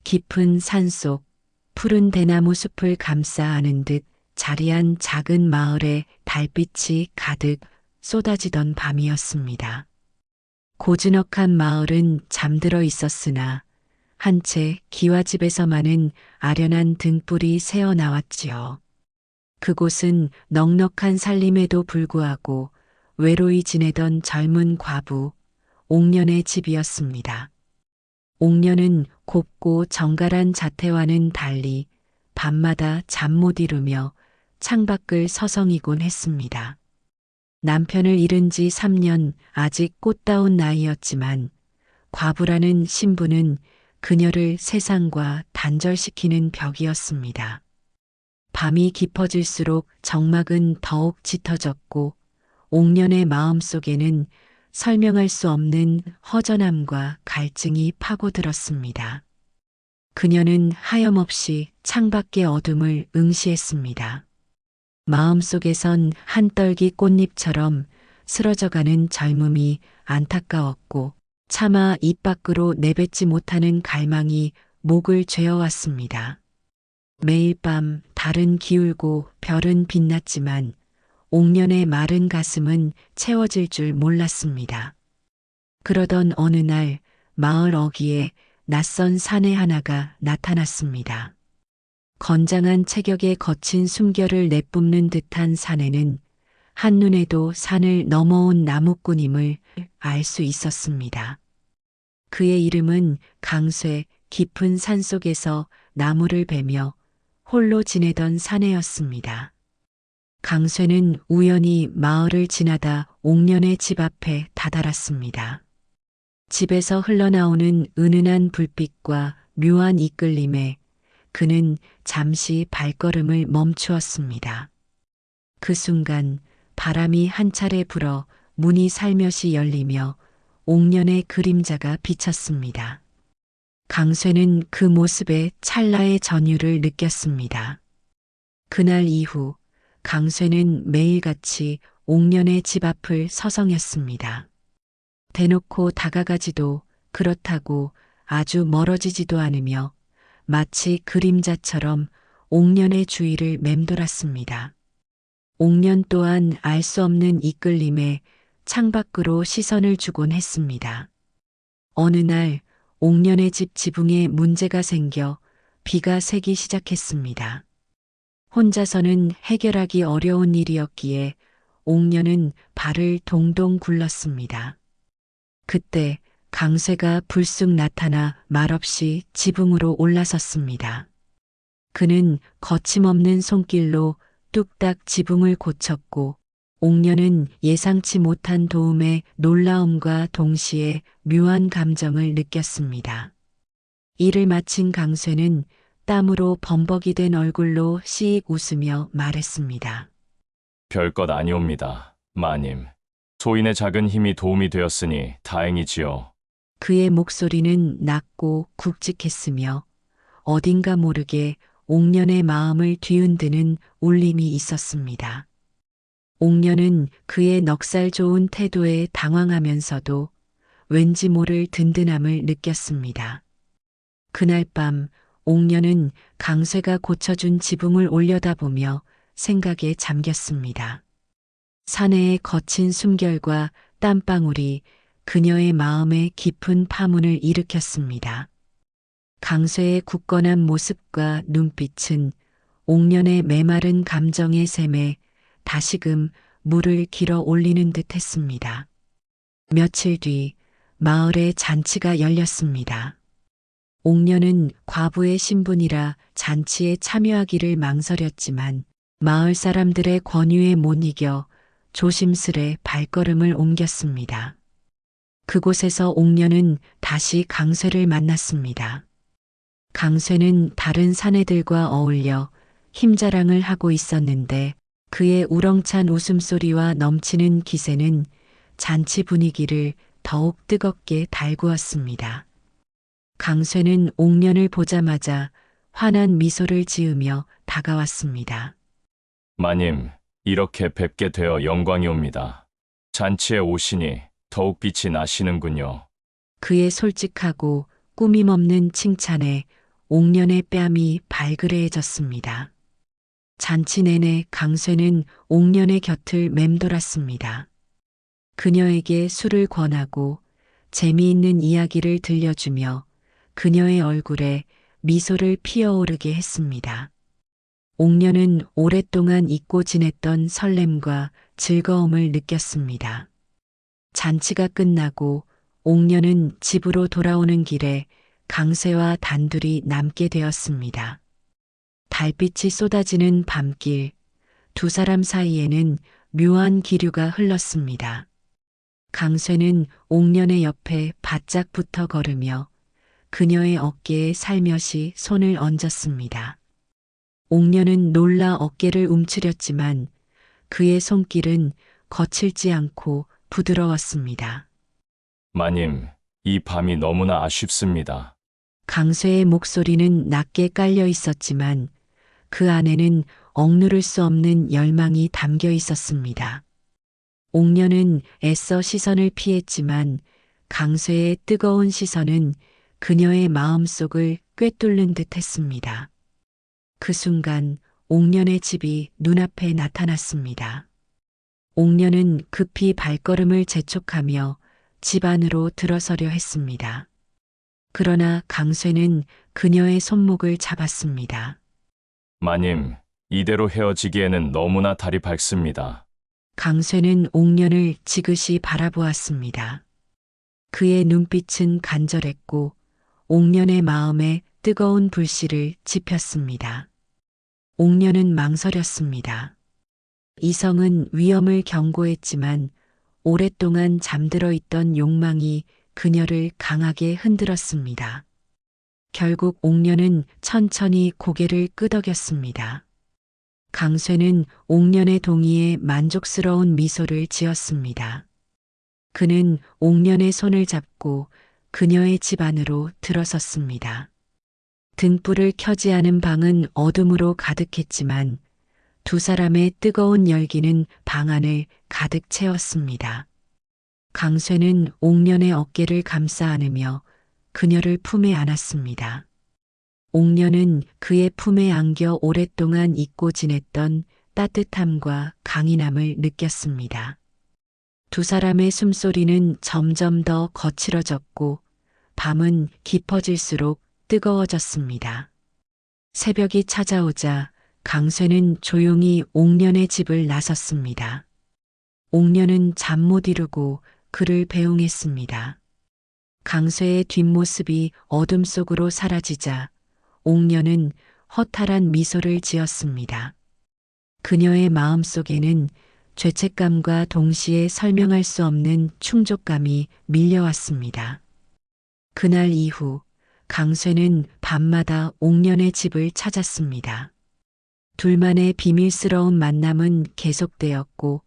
깊은 산속 푸른 대나무 숲을 감싸 안은 듯 자리한 작은 마을에 달빛이 가득 쏟아지던 밤이었습니다. 고즈넉한 마을은 잠들어 있었으나 한 채 기와집에서만은 아련한 등불이 새어 나왔지요. 그곳은 넉넉한 살림에도 불구하고 외로이 지내던 젊은 과부 옥년의 집이었습니다. 옥년은 곱고 정갈한 자태와는 달리 밤마다 잠 못 이루며 창밖을 서성이곤 했습니다. 남편을 잃은 지 3년 아직 꽃다운 나이였지만 과부라는 신부는 그녀를 세상과 단절시키는 벽이었습니다. 밤이 깊어질수록 정막은 더욱 짙어졌고 옥년의 마음속에는 설명할 수 없는 허전함과 갈증이 파고들었습니다. 그녀는 하염없이 창밖의 어둠을 응시했습니다. 마음속에선 한 떨기 꽃잎처럼 쓰러져가는 젊음이 안타까웠고 차마 입 밖으로 내뱉지 못하는 갈망이 목을 죄어왔습니다. 매일 밤 달은 기울고 별은 빛났지만 옥년의 마른 가슴은 채워질 줄 몰랐습니다. 그러던 어느 날 마을 어귀에 낯선 사내 하나가 나타났습니다. 건장한 체격에 거친 숨결을 내뿜는 듯한 사내는 한눈에도 산을 넘어온 나무꾼임을 알 수 있었습니다. 그의 이름은 강쇠, 깊은 산속에서 나무를 베며 홀로 지내던 사내였습니다. 강쇠는 우연히 마을을 지나다 옥년의 집 앞에 다다랐습니다. 집에서 흘러나오는 은은한 불빛과 묘한 이끌림에 그는 잠시 발걸음을 멈추었습니다. 그 순간 바람이 한 차례 불어 문이 살며시 열리며 옥년의 그림자가 비쳤습니다. 강쇠는 그 모습에 찰나의 전율을 느꼈습니다. 그날 이후 강쇠는 매일같이 옥년의 집 앞을 서성였습니다. 대놓고 다가가지도 그렇다고 아주 멀어지지도 않으며 마치 그림자처럼 옥년의 주위를 맴돌았습니다. 옥년 또한 알 수 없는 이끌림에 창밖으로 시선을 주곤 했습니다. 어느 날 옥년의 집 지붕에 문제가 생겨 비가 새기 시작했습니다. 혼자서는 해결하기 어려운 일이었기에 옥년은 발을 동동 굴렀습니다. 그때 강쇠가 불쑥 나타나 말없이 지붕으로 올라섰습니다. 그는 거침없는 손길로 뚝딱 지붕을 고쳤고 옥년은 예상치 못한 도움에 놀라움과 동시에 묘한 감정을 느꼈습니다. 일을 마친 강쇠는 땀으로 범벅이 된 얼굴로 씩 웃으며 말했습니다. 별것 아니옵니다, 마님. 소인의 작은 힘이 도움이 되었으니 다행이지요. 그의 목소리는 낮고 굵직했으며 어딘가 모르게 옥년의 마음을 뒤흔드는 울림이 있었습니다. 옥년은 그의 넉살 좋은 태도에 당황하면서도 왠지 모를 든든함을 느꼈습니다. 그날 밤 옥년은 강쇠가 고쳐준 지붕을 올려다보며 생각에 잠겼습니다. 사내의 거친 숨결과 땀방울이 그녀의 마음에 깊은 파문을 일으켰습니다. 강쇠의 굳건한 모습과 눈빛은 옥년의 메마른 감정의 샘에 다시금 물을 길어 올리는 듯 했습니다. 며칠 뒤 마을에 잔치가 열렸습니다. 옥년은 과부의 신분이라 잔치에 참여하기를 망설였지만 마을 사람들의 권유에 못 이겨 조심스레 발걸음을 옮겼습니다. 그곳에서 옥년은 다시 강쇠를 만났습니다. 강쇠는 다른 사내들과 어울려 힘자랑을 하고 있었는데 그의 우렁찬 웃음소리와 넘치는 기세는 잔치 분위기를 더욱 뜨겁게 달구었습니다. 강쇠는 옥년을 보자마자 환한 미소를 지으며 다가왔습니다. 마님, 이렇게 뵙게 되어 영광이옵니다. 잔치에 오시니 더욱 빛이 나시는군요. 그의 솔직하고 꾸밈 없는 칭찬에 옥년의 뺨이 발그레해졌습니다. 잔치 내내 강쇠는 옥년의 곁을 맴돌았습니다. 그녀에게 술을 권하고 재미있는 이야기를 들려주며 그녀의 얼굴에 미소를 피어오르게 했습니다. 옥년은 오랫동안 잊고 지냈던 설렘과 즐거움을 느꼈습니다. 잔치가 끝나고 옥년은 집으로 돌아오는 길에 강쇠와 단둘이 남게 되었습니다. 달빛이 쏟아지는 밤길, 두 사람 사이에는 묘한 기류가 흘렀습니다. 강쇠는 옥년의 옆에 바짝 붙어 걸으며 그녀의 어깨에 살며시 손을 얹었습니다. 옥년은 놀라 어깨를 움츠렸지만 그의 손길은 거칠지 않고 부드러웠습니다. 마님, 이 밤이 너무나 아쉽습니다. 강쇠의 목소리는 낮게 깔려 있었지만 그 안에는 억누를 수 없는 열망이 담겨 있었습니다. 옥년은 애써 시선을 피했지만 강쇠의 뜨거운 시선은 그녀의 마음속을 꿰뚫는 듯 했습니다. 그 순간 옥년의 집이 눈앞에 나타났습니다. 옥년은 급히 발걸음을 재촉하며 집 안으로 들어서려 했습니다. 그러나 강쇠는 그녀의 손목을 잡았습니다. 마님, 이대로 헤어지기에는 너무나 달이 밝습니다. 강쇠는 옥년을 지그시 바라보았습니다. 그의 눈빛은 간절했고 옥년의 마음에 뜨거운 불씨를 지폈습니다. 옥년은 망설였습니다. 이성은 위험을 경고했지만 오랫동안 잠들어 있던 욕망이 그녀를 강하게 흔들었습니다. 결국 옥년은 천천히 고개를 끄덕였습니다. 강쇠는 옥년의 동의에 만족스러운 미소를 지었습니다. 그는 옥년의 손을 잡고 그녀의 집 안으로 들어섰습니다. 등불을 켜지 않은 방은 어둠으로 가득했지만 두 사람의 뜨거운 열기는 방 안을 가득 채웠습니다. 강쇠는 옥년의 어깨를 감싸 안으며 그녀를 품에 안았습니다. 옥년은 그의 품에 안겨 오랫동안 잊고 지냈던 따뜻함과 강인함을 느꼈습니다. 두 사람의 숨소리는 점점 더 거칠어졌고 밤은 깊어질수록 뜨거워졌습니다. 새벽이 찾아오자 강쇠는 조용히 옥년의 집을 나섰습니다. 옥년은 잠 못 이루고 그를 배웅했습니다. 강쇠의 뒷모습이 어둠 속으로 사라지자 옥년은 허탈한 미소를 지었습니다. 그녀의 마음속에는 죄책감과 동시에 설명할 수 없는 충족감이 밀려왔습니다. 그날 이후 강쇠는 밤마다 옥년의 집을 찾았습니다. 둘만의 비밀스러운 만남은 계속되었고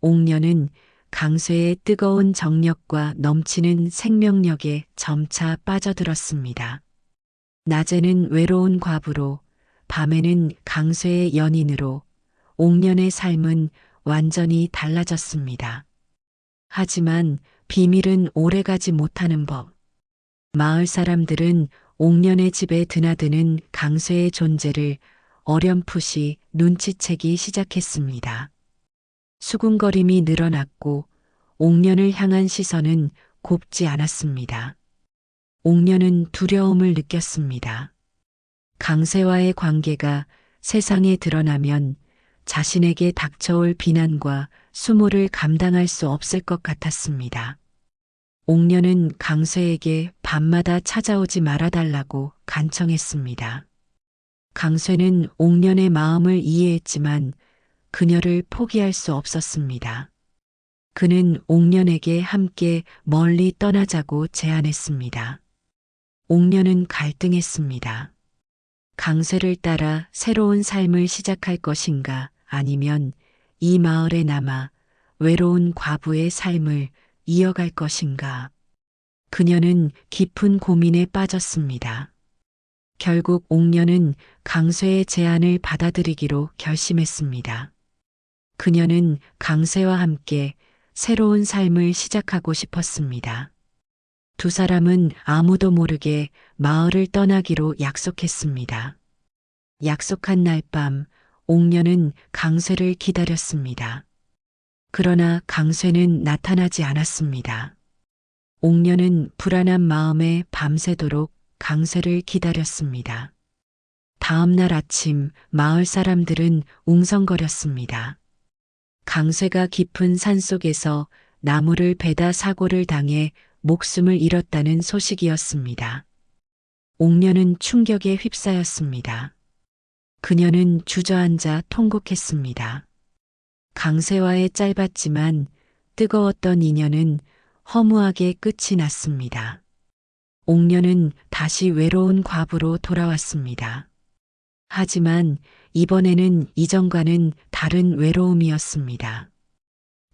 옥년은 강쇠의 뜨거운 정력과 넘치는 생명력에 점차 빠져들었습니다. 낮에는 외로운 과부로, 밤에는 강쇠의 연인으로 옥년의 삶은 완전히 달라졌습니다. 하지만 비밀은 오래가지 못하는 법. 마을 사람들은 옥년의 집에 드나드는 강쇠의 존재를 어렴풋이 눈치채기 시작했습니다. 수군거림이 늘어났고 옥년을 향한 시선은 곱지 않았습니다. 옥년은 두려움을 느꼈습니다. 강쇠와의 관계가 세상에 드러나면 자신에게 닥쳐올 비난과 수모를 감당할 수 없을 것 같았습니다. 옥년은 강쇠에게 밤마다 찾아오지 말아달라고 간청했습니다. 강쇠는 옥년의 마음을 이해했지만 그녀를 포기할 수 없었습니다. 그는 옥년에게 함께 멀리 떠나자고 제안했습니다. 옥년은 갈등했습니다. 강쇠를 따라 새로운 삶을 시작할 것인가 아니면 이 마을에 남아 외로운 과부의 삶을 이어갈 것인가. 그녀는 깊은 고민에 빠졌습니다. 결국 옥년은 강쇠의 제안을 받아들이기로 결심했습니다. 그녀는 강쇠와 함께 새로운 삶을 시작하고 싶었습니다. 두 사람은 아무도 모르게 마을을 떠나기로 약속했습니다. 약속한 날 밤, 옥녀는 강쇠를 기다렸습니다. 그러나 강쇠는 나타나지 않았습니다. 옥녀는 불안한 마음에 밤새도록 강쇠를 기다렸습니다. 다음 날 아침 마을 사람들은 웅성거렸습니다. 강쇠가 깊은 산속에서 나무를 베다 사고를 당해 목숨을 잃었다는 소식이었습니다. 옥녀는 충격에 휩싸였습니다. 그녀는 주저앉아 통곡했습니다. 강쇠와의 짧았지만 뜨거웠던 인연은 허무하게 끝이 났습니다. 옥녀는 다시 외로운 과부로 돌아왔습니다. 하지만 이번에는 이전과는 다른 외로움이었습니다.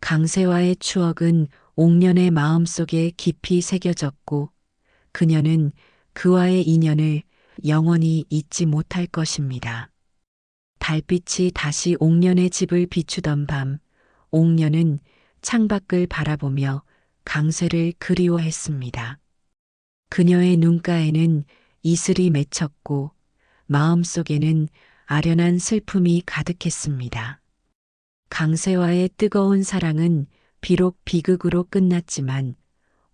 강쇠와의 추억은 옥년의 마음속에 깊이 새겨졌고 그녀는 그와의 인연을 영원히 잊지 못할 것입니다. 달빛이 다시 옥년의 집을 비추던 밤, 옥년은 창밖을 바라보며 강쇠를 그리워했습니다. 그녀의 눈가에는 이슬이 맺혔고 마음속에는 아련한 슬픔이 가득했습니다. 강쇠와의 뜨거운 사랑은 비록 비극으로 끝났지만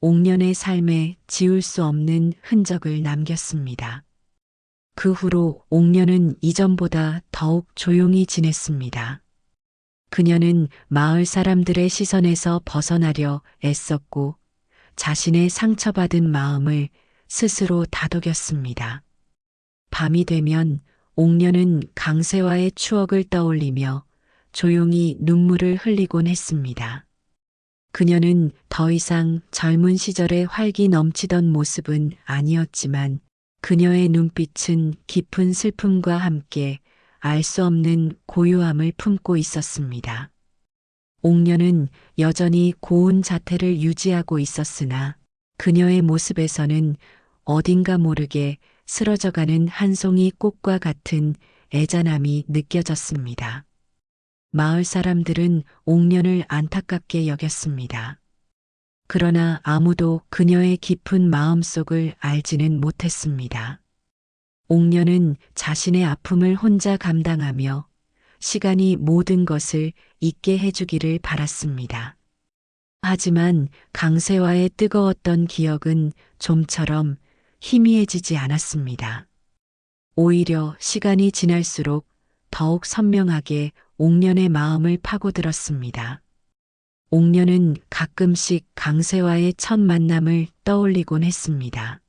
옥년의 삶에 지울 수 없는 흔적을 남겼습니다. 그 후로 옥년은 이전보다 더욱 조용히 지냈습니다. 그녀는 마을 사람들의 시선에서 벗어나려 애썼고 자신의 상처받은 마음을 스스로 다독였습니다. 밤이 되면 옥년은 강쇠와의 추억을 떠올리며 조용히 눈물을 흘리곤 했습니다. 그녀는 더 이상 젊은 시절의 활기 넘치던 모습은 아니었지만 그녀의 눈빛은 깊은 슬픔과 함께 알 수 없는 고요함을 품고 있었습니다. 옥년은 여전히 고운 자태를 유지하고 있었으나 그녀의 모습에서는 어딘가 모르게 쓰러져가는 한 송이 꽃과 같은 애잔함이 느껴졌습니다. 마을 사람들은 옥년을 안타깝게 여겼습니다. 그러나 아무도 그녀의 깊은 마음속을 알지는 못했습니다. 옥년은 자신의 아픔을 혼자 감당하며 시간이 모든 것을 잊게 해주기를 바랐습니다. 하지만 강쇠와의 뜨거웠던 기억은 좀처럼 희미해지지 않았습니다. 오히려 시간이 지날수록 더욱 선명하게 옥년의 마음을 파고들었습니다. 옥년은 가끔씩 강쇠와의 첫 만남을 떠올리곤 했습니다.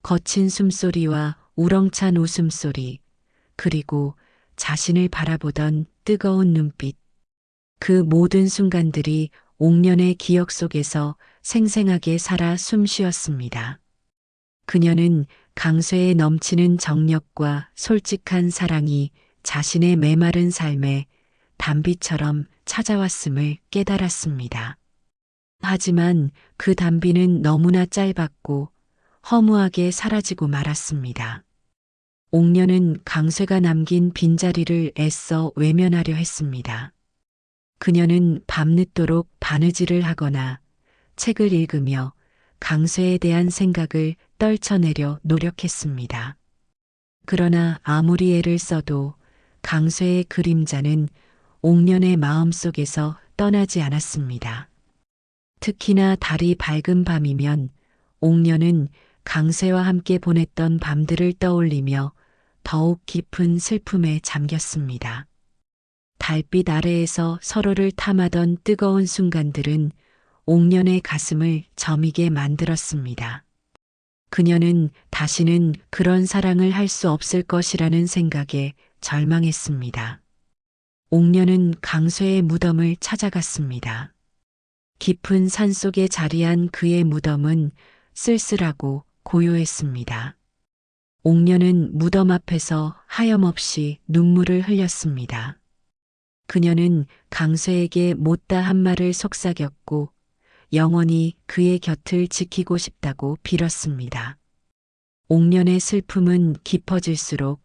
거친 숨소리와 우렁찬 웃음소리, 그리고 자신을 바라보던 뜨거운 눈빛. 그 모든 순간들이 옥년의 기억 속에서 생생하게 살아 숨쉬었습니다. 그녀는 강쇠에 넘치는 정력과 솔직한 사랑이 자신의 메마른 삶에 단비처럼 찾아왔음을 깨달았습니다. 하지만 그 단비는 너무나 짧았고 허무하게 사라지고 말았습니다. 옥년은 강쇠가 남긴 빈자리를 애써 외면하려 했습니다. 그녀는 밤늦도록 바느질을 하거나 책을 읽으며 강쇠에 대한 생각을 떨쳐내려 노력했습니다. 그러나 아무리 애를 써도 강쇠의 그림자는 옥년의 마음속에서 떠나지 않았습니다. 특히나 달이 밝은 밤이면 옥년은 강쇠와 함께 보냈던 밤들을 떠올리며 더욱 깊은 슬픔에 잠겼습니다. 달빛 아래에서 서로를 탐하던 뜨거운 순간들은 옥년의 가슴을 저미게 만들었습니다. 그녀는 다시는 그런 사랑을 할 수 없을 것이라는 생각에 절망했습니다. 옥년은 강쇠의 무덤을 찾아갔습니다. 깊은 산속에 자리한 그의 무덤은 쓸쓸하고 고요했습니다. 옥년은 무덤 앞에서 하염없이 눈물을 흘렸습니다. 그녀는 강쇠에게 못다 한 말을 속삭였고 영원히 그의 곁을 지키고 싶다고 빌었습니다. 옥년의 슬픔은 깊어질수록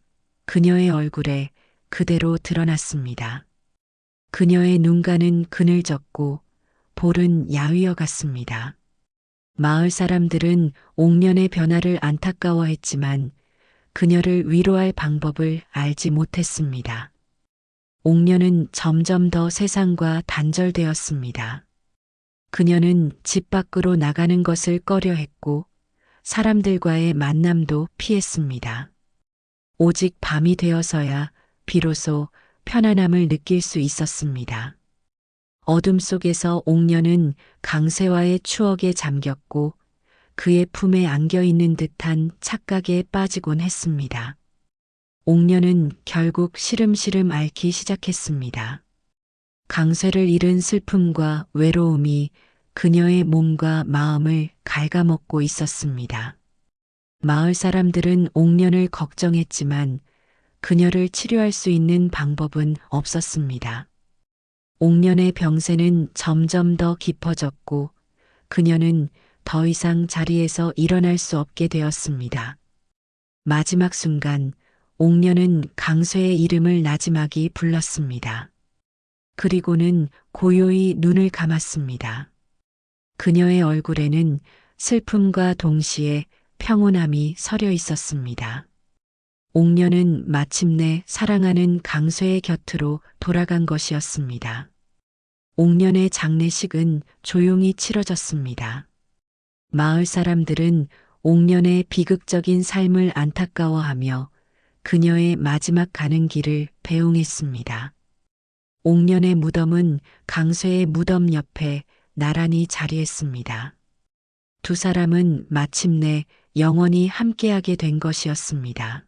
그녀의 얼굴에 그대로 드러났습니다. 그녀의 눈가는 그늘졌고 볼은 야위어 같습니다. 마을 사람들은 옥년의 변화를 안타까워했지만 그녀를 위로할 방법을 알지 못했습니다. 옥년은 점점 더 세상과 단절되었습니다. 그녀는 집 밖으로 나가는 것을 꺼려했고 사람들과의 만남도 피했습니다. 오직 밤이 되어서야 비로소 편안함을 느낄 수 있었습니다. 어둠 속에서 옥녀는 강세와의 추억에 잠겼고 그의 품에 안겨 있는 듯한 착각에 빠지곤 했습니다. 옥녀는 결국 시름시름 앓기 시작했습니다. 강쇠를 잃은 슬픔과 외로움이 그녀의 몸과 마음을 갉아먹고 있었습니다. 마을 사람들은 옥년을 걱정했지만 그녀를 치료할 수 있는 방법은 없었습니다. 옥년의 병세는 점점 더 깊어졌고 그녀는 더 이상 자리에서 일어날 수 없게 되었습니다. 마지막 순간 옥년은 강쇠의 이름을 나지막이 불렀습니다. 그리고는 고요히 눈을 감았습니다. 그녀의 얼굴에는 슬픔과 동시에 평온함이 서려 있었습니다. 옥년은 마침내 사랑하는 강쇠의 곁으로 돌아간 것이었습니다. 옥년의 장례식은 조용히 치러졌습니다. 마을 사람들은 옥년의 비극적인 삶을 안타까워하며 그녀의 마지막 가는 길을 배웅했습니다. 옥년의 무덤은 강쇠의 무덤 옆에 나란히 자리했습니다. 두 사람은 마침내 영원히 함께하게 된 것이었습니다.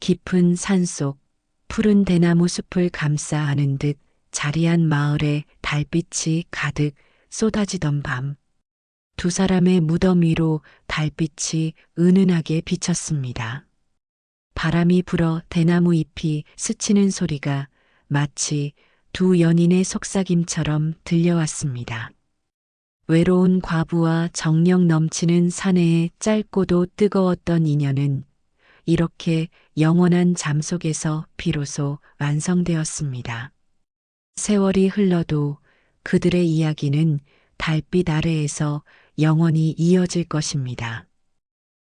깊은 산속 푸른 대나무 숲을 감싸 안은 듯 자리한 마을에 달빛이 가득 쏟아지던 밤. 두 사람의 무덤 위로 달빛이 은은하게 비쳤습니다. 바람이 불어 대나무 잎이 스치는 소리가 마치 두 연인의 속삭임처럼 들려왔습니다. 외로운 과부와 정력 넘치는 사내의 짧고도 뜨거웠던 인연은 이렇게 영원한 잠 속에서 비로소 완성되었습니다. 세월이 흘러도 그들의 이야기는 달빛 아래에서 영원히 이어질 것입니다.